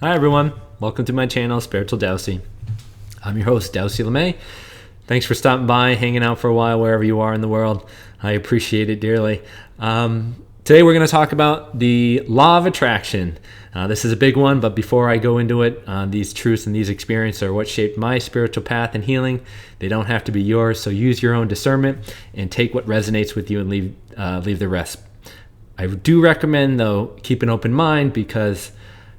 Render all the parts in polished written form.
Hi everyone, welcome to my channel, Spiritual Dowsey. I'm your host, Dowsey LeMay. Thanks for stopping by, hanging out for a while wherever you are in the world. I appreciate it dearly. Today we're going to talk about the law of attraction. This is a big one, but before I go into it, these truths and these experiences are what shaped my spiritual path and healing. They don't have to be yours, so use your own discernment and take what resonates with you and leave the rest. I do recommend, though, keep an open mind, because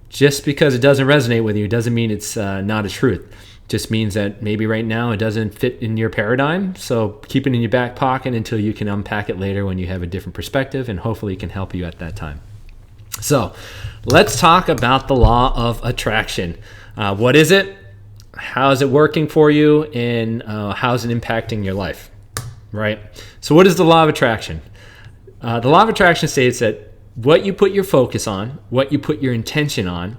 just because it doesn't resonate with you doesn't mean it's not a truth. It just means that maybe right now it doesn't fit in your paradigm. So keep it in your back pocket until you can unpack it later when you have a different perspective, and hopefully it can help you at that time. So let's talk about the law of attraction. What is it? How is it working for you? And how is it impacting your life? Right? So what is the law of attraction? The law of attraction states that what you put your focus on, what you put your intention on,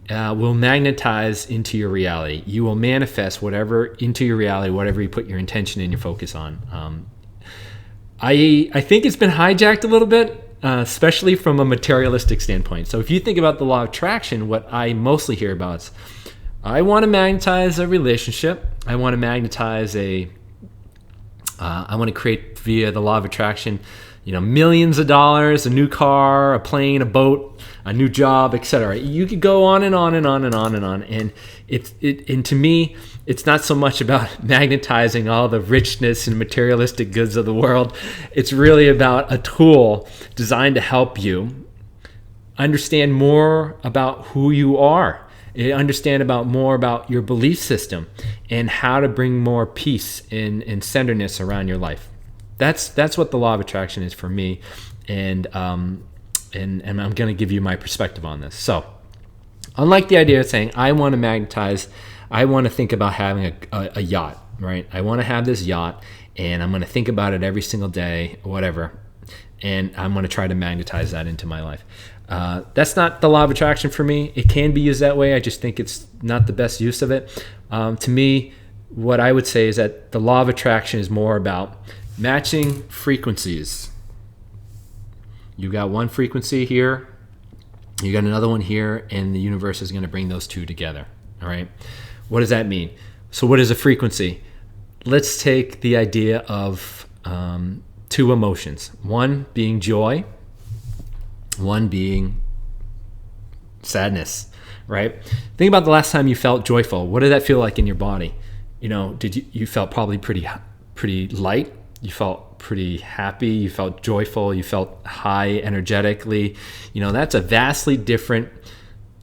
will magnetize into your reality. You will manifest whatever into your reality, whatever you put your intention and your focus on. I think it's been hijacked a little bit, especially from a materialistic standpoint. So if you think about the law of attraction, what I mostly hear about is, I want to magnetize a relationship. I want to magnetize I want to create via the law of attraction, millions of dollars, a new car, a plane, a boat, a new job, etc. You could go on and on and on and on and on. And and to me, it's not so much about magnetizing all the richness and materialistic goods of the world. It's really about a tool designed to help you understand more about who you are, understand more about your belief system, and how to bring more peace and centeredness around your life. That's what the law of attraction is for me, and I'm going to give you my perspective on this. So, unlike the idea of saying I want to magnetize, I want to think about having a yacht, right? I want to have this yacht, and I'm going to think about it every single day, whatever, and I'm going to try to magnetize that into my life. That's not the law of attraction for me. It can be used that way. I just think it's not the best use of it. To me, what I would say is that the law of attraction is more about matching frequencies. You got one frequency here, you got another one here, and the universe is going to bring those two together. All right. What does that mean? So what is a frequency? Let's take the idea of two emotions. One being joy, one being sadness, right? Think about the last time you felt joyful. What did that feel like in your body? You felt probably pretty light. You felt pretty happy, you felt joyful, you felt high energetically. That's a vastly different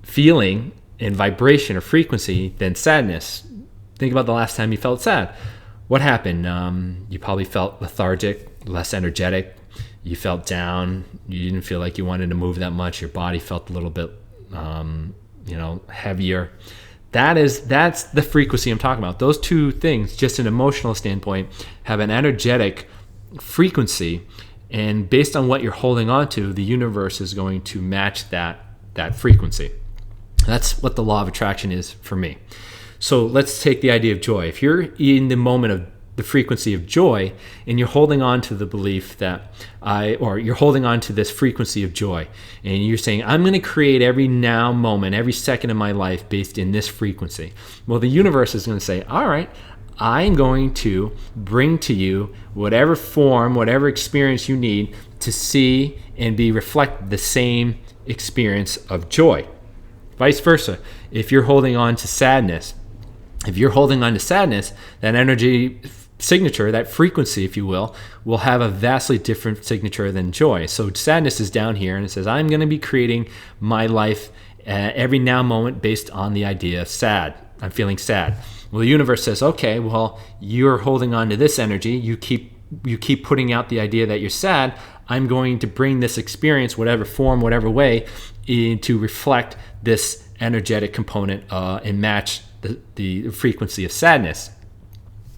feeling and vibration or frequency than sadness. Think about the last time you felt sad. What happened? You probably felt lethargic, less energetic. You felt down. You didn't feel like you wanted to move that much. Your body felt a little bit, heavier. That's the frequency I'm talking about. Those two things, just an emotional standpoint, have an energetic frequency, and based on what you're holding on to, the universe is going to match that frequency. That's what the law of attraction is for me. So let's take the idea of joy. If you're in the moment of the frequency of joy, and you're holding on to the belief that you're holding on to this frequency of joy, and you're saying, I'm going to create every now moment, every second of my life based in this frequency. Well, the universe is going to say, all right, I'm going to bring to you whatever form, whatever experience you need to see and reflect the same experience of joy. Vice versa. If you're holding on to sadness, that energy signature, that frequency, if you will have a vastly different signature than joy. So sadness is down here, and it says, I'm going to be creating my life every now moment based on the idea of sad. I'm feeling sad. Well, the universe says, okay, well, you're holding on to this energy. You keep putting out the idea that you're sad. I'm going to bring this experience, whatever form, whatever way, to reflect this energetic component and match the frequency of sadness.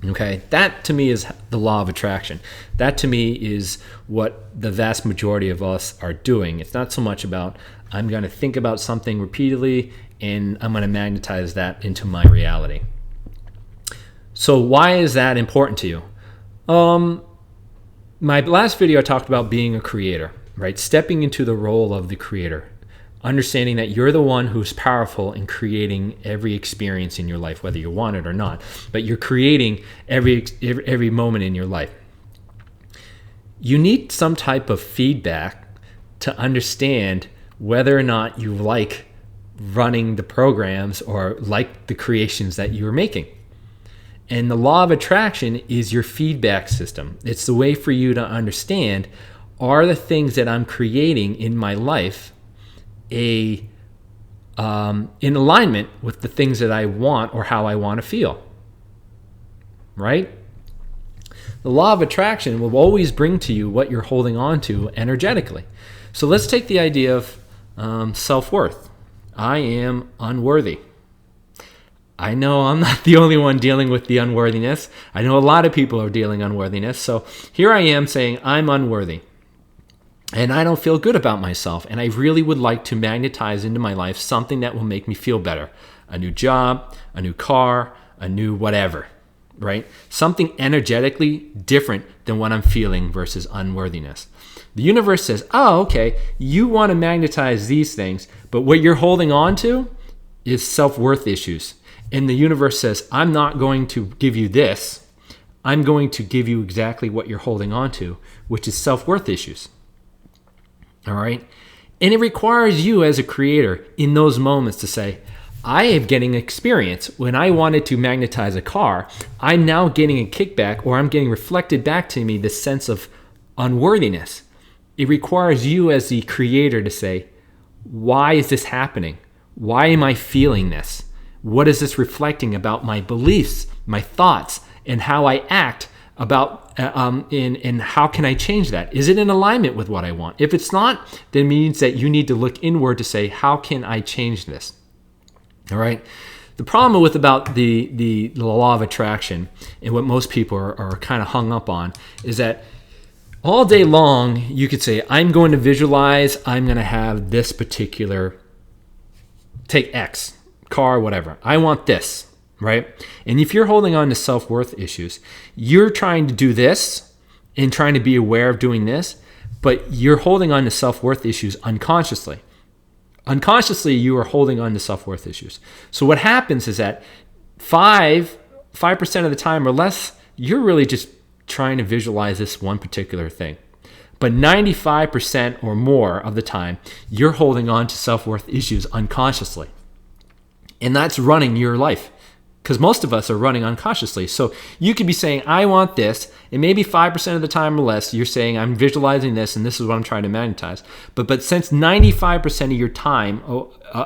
Okay, that to me is the law of attraction. That to me is what the vast majority of us are doing. It's not so much about, I'm going to think about something repeatedly and I'm going to magnetize that into my reality. So why is that important to you? My last video I talked about being a creator, right? Stepping into the role of the creator. understanding that you're the one who's powerful in creating every experience in your life, whether you want it or not, but you're creating every moment in your life. You need some type of feedback to understand whether or not you like running the programs or like the creations that you're making. And the law of attraction is your feedback system. It's the way for you to understand, are the things that I'm creating in my life in alignment with the things that I want or how I want to feel, right? The law of attraction will always bring to you what you're holding on to energetically. So let's take the idea of self-worth. I am unworthy. I know I'm not the only one dealing with the unworthiness. I know a lot of people are dealing unworthiness. So here I am saying I'm unworthy. And I don't feel good about myself. And I really would like to magnetize into my life something that will make me feel better. A new job, a new car, a new whatever, right? Something energetically different than what I'm feeling versus unworthiness. The universe says, oh, okay, you want to magnetize these things, but what you're holding on to is self-worth issues. And the universe says, I'm not going to give you this. I'm going to give you exactly what you're holding on to, which is self-worth issues. All right? And it requires you as a creator in those moments to say, I am getting experience. When I wanted to magnetize a car, I'm now getting a kickback, or I'm getting reflected back to me this sense of unworthiness. It requires you as the creator to say, why is this happening? Why am I feeling this? What is this reflecting about my beliefs, my thoughts, and how I act about, and how can I change that? Is it in alignment with what I want? If it's not, then it means that you need to look inward to say, how can I change this? All right. The problem with about the law of attraction and what most people are kind of hung up on is that all day long, you could say, I'm going to visualize, I'm going to have this particular, take X, car, whatever. I want this, right? And if you're holding on to self-worth issues, you're trying to do this and trying to be aware of doing this, but you're holding on to self-worth issues unconsciously. Unconsciously, you are holding on to self-worth issues. So what happens is that 5% of the time or less, you're really just trying to visualize this one particular thing. But 95% or more of the time, you're holding on to self-worth issues unconsciously. And that's running your life, because most of us are running unconsciously. So you could be saying, I want this, and maybe 5% of the time or less, you're saying, I'm visualizing this, and this is what I'm trying to magnetize. But since 95% of your time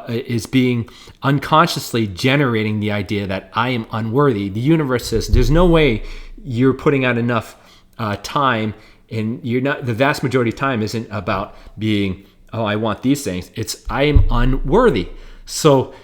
is being unconsciously generating the idea that I am unworthy, the universe says, there's no way you're putting out enough time, and you're not. The vast majority of time isn't about being, oh, I want these things. It's I am unworthy. So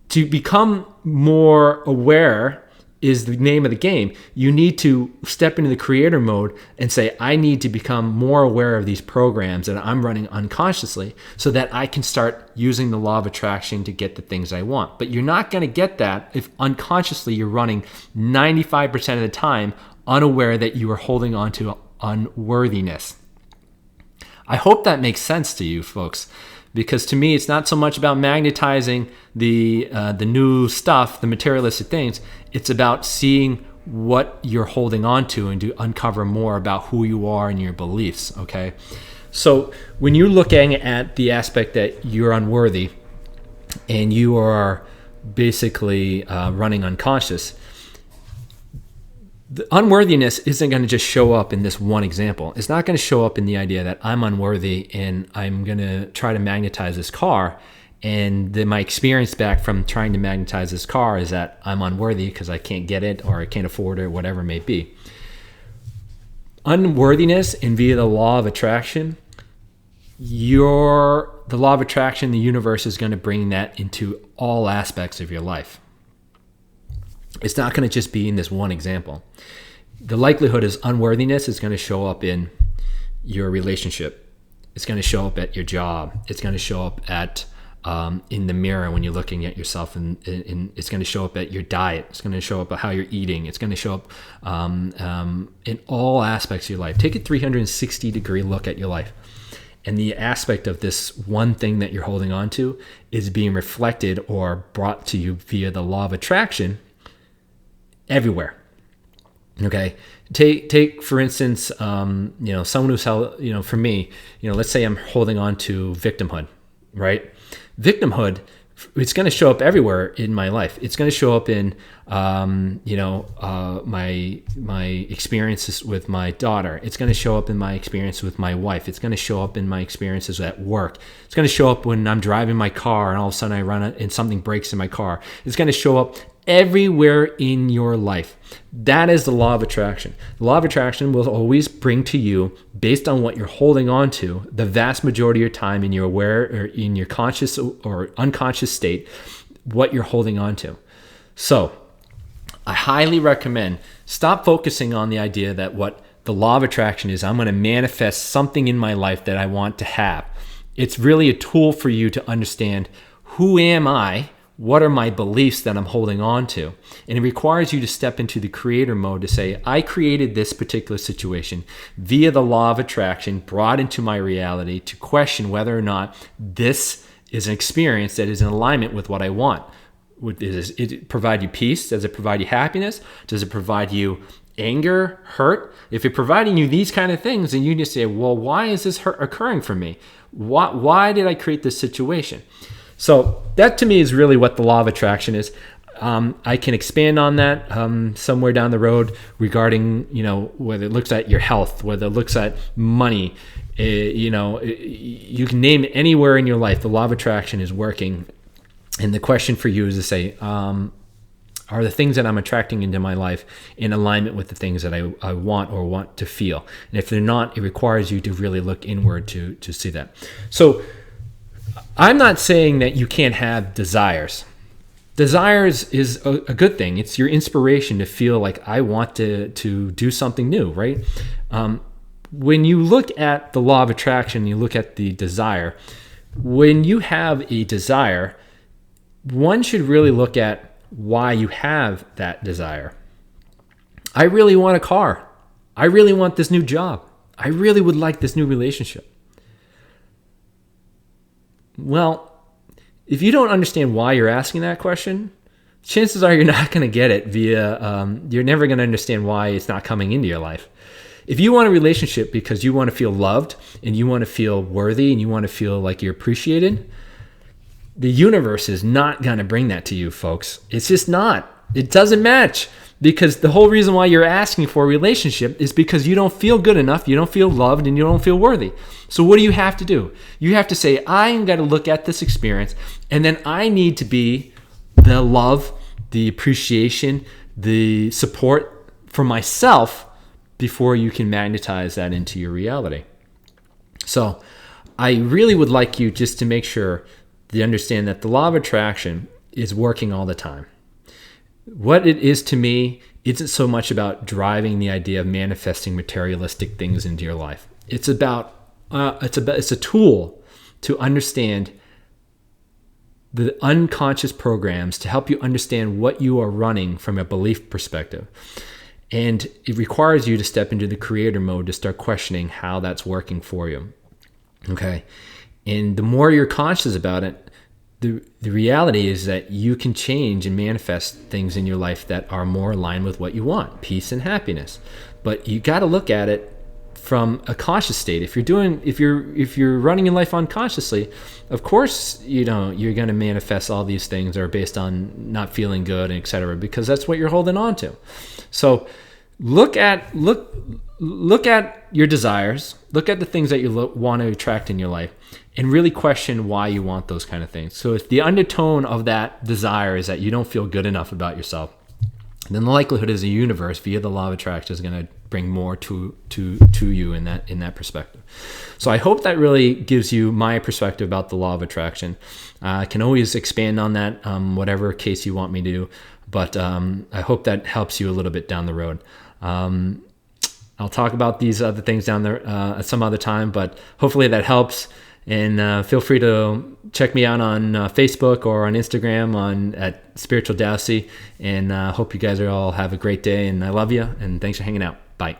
to become more aware is the name of the game. You need to step into the creator mode and say, I need to become more aware of these programs that I'm running unconsciously so that I can start using the law of attraction to get the things I want. But you're not going to get that if unconsciously you're running 95% of the time unaware that you are holding on to unworthiness. I hope that makes sense to you folks. Because to me, it's not so much about magnetizing the new stuff, the materialistic things. It's about seeing what you're holding on to and to uncover more about who you are and your beliefs, okay? So when you're looking at the aspect that you're unworthy and you are basically running unconscious, the unworthiness isn't going to just show up in this one example. It's not going to show up in the idea that I'm unworthy and I'm going to try to magnetize this car. And then my experience back from trying to magnetize this car is that I'm unworthy because I can't get it or I can't afford it or whatever it may be. Unworthiness and via the law of attraction, the law of attraction, the universe is going to bring that into all aspects of your life. It's not going to just be in this one example. The likelihood is unworthiness is going to show up in your relationship. It's going to show up at your job. It's going to show up at in the mirror when you're looking at yourself, and it's going to show up at your diet. It's going to show up at how you're eating. It's going to show up in all aspects of your life. Take a 360-degree look at your life And the aspect of this one thing that you're holding on to is being reflected or brought to you via the law of attraction everywhere. Okay. Take for instance, someone who's held, for me, let's say I'm holding on to victimhood, right? Victimhood, it's going to show up everywhere in my life. It's going to show up in, my experiences with my daughter. It's going to show up in my experience with my wife. It's going to show up in my experiences at work. It's going to show up when I'm driving my car and all of a sudden I run and something breaks in my car. It's going to show up everywhere in your life. That is the law of attraction. The law of attraction will always bring to you, based on what you're holding on to, the vast majority of your time in your aware or in your conscious or unconscious state, what you're holding on to. So I highly recommend stop focusing on the idea that what the law of attraction is, I'm going to manifest something in my life that I want to have. It's really a tool for you to understand, who am I? What are my beliefs that I'm holding on to? And it requires you to step into the creator mode to say, I created this particular situation via the law of attraction, brought into my reality to question whether or not this is an experience that is in alignment with what I want. Does it provide you peace? Does it provide you happiness? Does it provide you anger, hurt? If it's providing you these kind of things, then you just say, well, why is this hurt occurring for me? Why did I create this situation? So that to me is really what the law of attraction is. I can expand on that somewhere down the road regarding, whether it looks at your health, whether it looks at money, you can name it anywhere in your life. The law of attraction is working. And the question for you is to say, are the things that I'm attracting into my life in alignment with the things that I want or want to feel? And if they're not, it requires you to really look inward to see that. So I'm not saying that you can't have desires. Desires is a good thing. It's your inspiration to feel like I want to do something new, right? When you look at the law of attraction, you look at the desire. When you have a desire, one should really look at why you have that desire. I really want a car. I really want this new job. I really would like this new relationship. Well, if you don't understand why you're asking that question, chances are you're not going to get it you're never going to understand why it's not coming into your life. If you want a relationship because you want to feel loved and you want to feel worthy and you want to feel like you're appreciated, the universe is not going to bring that to you, folks. It's just not. It doesn't match. Because the whole reason why you're asking for a relationship is because you don't feel good enough, you don't feel loved, and you don't feel worthy. So what do you have to do? You have to say, I'm going to look at this experience, and then I need to be the love, the appreciation, the support for myself before you can magnetize that into your reality. So I really would like you just to make sure to understand that the law of attraction is working all the time. What it is to me isn't so much about driving the idea of manifesting materialistic things into your life. It's a tool to understand the unconscious programs to help you understand what you are running from a belief perspective. And it requires you to step into the creator mode to start questioning how that's working for you. Okay. And the more you're conscious about it, the reality is that you can change and manifest things in your life that are more aligned with what you want, peace and happiness. But you got to look at it from a conscious state. If you're running your life unconsciously, of course, you're going to manifest all these things that are based on not feeling good, et cetera, because that's what you're holding on to. So look at your desires, look at the things that you want to attract in your life, and really question why you want those kind of things. So if the undertone of that desire is that you don't feel good enough about yourself, then the likelihood is the universe, via the law of attraction, is going to bring more to you in that perspective. So I hope that really gives you my perspective about the law of attraction. I can always expand on that, whatever case you want me to do, but I hope that helps you a little bit down the road. I'll talk about these other things down there at some other time, but hopefully that helps. And feel free to check me out on Facebook or on Instagram at Spiritual Dowsey. And hope you guys all have a great day. And I love you. And thanks for hanging out. Bye.